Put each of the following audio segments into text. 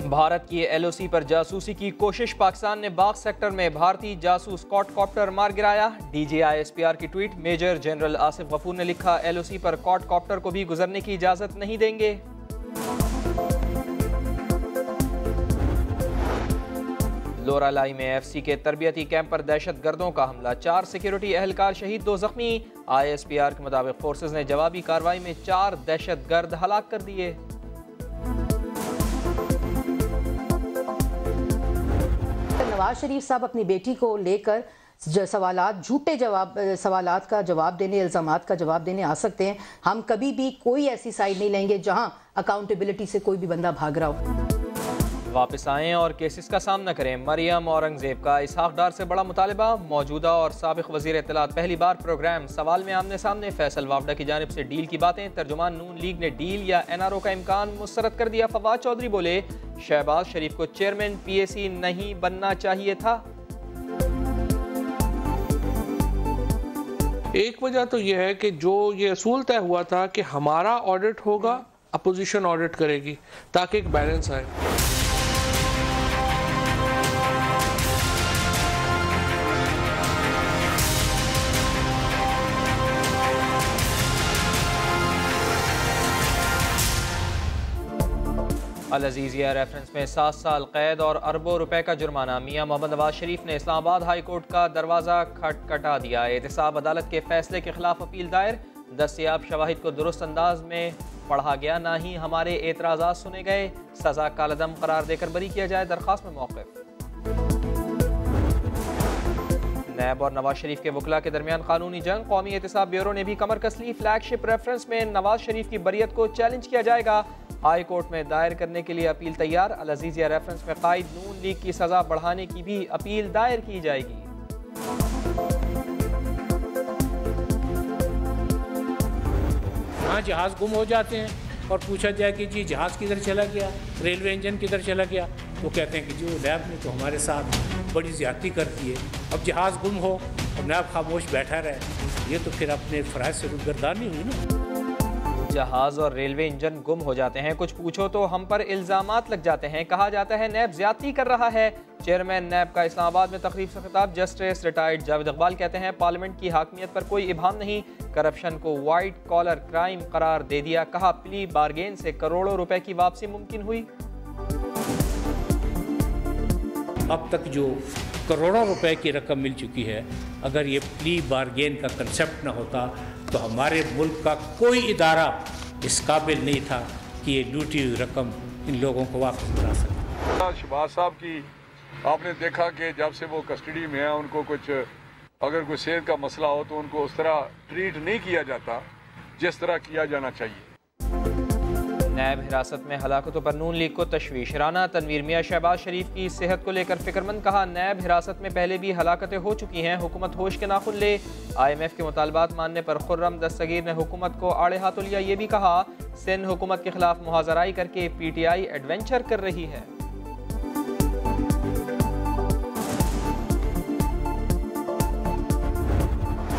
भारत की LOC पर जासूसी की कोशिश, पाकिस्तान ने बाग सेक्टर में भारतीय जासूस क्वाडकॉप्टर मार गिराया। DGI SPR की tweet, major general Asif Ghafoor ने लिखा, LOC पर क्वाडकॉप्टर को भी गुजरने की इजाजत नहीं देंगे। लोरालाई में FC के तरबियती कैंप पर दहशत गर्दों का हमला, 4 सिक्योरिटी एहलकार शहीद, 2 जख्मी। ISPR के मुताबिक फोर्सेज ने जवाबी कार्रवाई में 4 दहशत गर्द हलाक कर दिए। नवाज शरीफ साहब अपनी बेटी को लेकर झूठे सवालात का जवाब देने, इल्जामात का जवाब देने आ सकते हैं। हम कभी भी कोई ऐसी साइड नहीं लेंगे जहां अकाउंटेबिलिटी से कोई भी बंदा भाग रहा हो। वापस आएं और केसेस का सामना करें, मरियम औरंगजेब का इसहाक डार से बड़ा मुतालबा। मौजूदा और साबिक वजीर इत्तलात पहली बार प्रोग्राम सवाल में आमने सामने, फैसल वावडा की जानिब से डील की बातें। तर्जुमान नून लीग ने डील या NRO का इम्कान मुस्तरद कर दिया। फवाद चौधरी बोले, शहबाज शरीफ को चेयरमैन PAC नहीं बनना चाहिए था। एक वजह तो यह है कि जो ये असूल तय हुआ था कि हमारा ऑडिट होगा, अपोजिशन ऑडिट करेगी, ताकि एक बैलेंस आए। अल अजीज़िया रेफरेंस में 7 साल कैद और अरबों रुपए का जुर्माना। मियां मोहम्मद नवाज शरीफ ने इस्लामाबाद हाई कोर्ट का दरवाज़ा खटखटा दिया। एहतसाब अदालत के फैसले के खिलाफ अपील दायर, दस्तयाब शवाहिद को दुरुस्त अंदाज में पढ़ा गया, ना ही हमारे एतराज़ात सुने गए, सज़ा कालदम करार देकर बरी किया जाए, दरख्वास्त में मौक़िफ़। नैब और नवाज शरीफ के वकला के दरमियान कानूनी जंग, कौमी एहतसाब ब्यूरो ने भी कमर कस ली। फ्लैगशिप रेफरेंस में नवाज शरीफ की बरियत को चैलेंज किया जाएगा, हाई कोर्ट में दायर करने के लिए अपील तैयार। अल अजीज़िया रेफरेंस में कायद नून लीग की सज़ा बढ़ाने की भी अपील दायर की जाएगी। हाँ, जहाज़ गुम हो जाते हैं और पूछा जाए कि जी जहाज़ किधर चला गया, रेलवे इंजन किधर चला गया, तो कहते हैं कि जी नैब ने तो हमारे साथ बड़ी ज़्यादती कर दी है। अब जहाज़ गुम हो और नैब खामोश बैठा रहे, ये तो फिर अपने फ़राइज़ से रुखगर्दानी हुई ना। जहाज़ और रेलवे इंजन गुम हो जाते हैं, कुछ पूछो तो हम पर इल्ज़ामात लग जाते हैं, कहा जाता है नैब ज़्यादती कर रहा है। चेयरमैन नैब का इस्लामाबाद में तकरीब से खिताब, जस्टिस रिटायर्ड जावेद इकबाल कहते हैं, पार्लियामेंट की हाकमियत पर कोई इबाहम नहीं, करप्शन को वाइट कॉलर क्राइम करार दे दिया। कहा, प्ली बारगेन से करोड़ों रुपए की वापसी मुमकिन हुई। अब तक जो करोड़ों रुपए की रकम मिल चुकी है, अगर ये प्ली बारगेन का कंसेप्ट ना होता तो हमारे मुल्क का कोई इदारा इस काबिल नहीं था कि ये लूटी हुई रकम इन लोगों को वापस करा सके। शहबाज साहब की आपने देखा कि जब से वो कस्टडी में है, उनको कुछ अगर कोई सेहत का मसला हो तो उनको उस तरह ट्रीट नहीं किया जाता जिस तरह किया जाना चाहिए। नैब हिरासत में हलाकतों पर नून लीग को तशवीश, राना तनवीर मियां शहबाज शरीफ की सेहत को लेकर फिक्रमंद, कहा नैब हिरासत में पहले भी हलाकतें हो चुकी हैं, हुकूमत होश के नाखुन ले। IMF के मुतालबात मानने पर खुर्रम दस्तगीर ने हुकूमत को आड़े हाथों लिया, ये भी कहा सिंध हुकूमत के खिलाफ मुहाजराई करके PTI एडवेंचर कर रही है।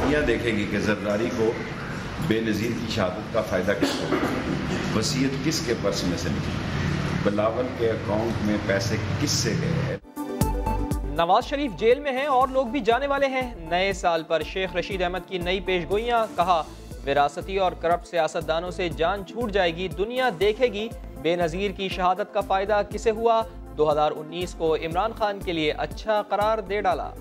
दुनिया देखेगी कि जरदारी को बेनज़ीर की शहादत का फ़ायदा किसको मिला, वसीयत किसके पर्स में से निकली, बिलावल के अकाउंट में पैसे किससे गए हैं। नवाज शरीफ जेल में हैं और लोग भी जाने वाले हैं। नए साल पर शेख रशीद अहमद की नई पेशगोइयां, कहा विरासती और करप्ट सियासतदानों से जान छूट जाएगी, दुनिया देखेगी बेनज़ीर की शहादत का फ़ायदा किसे हुआ। 2019 को इमरान खान के लिए अच्छा करार दे डाला।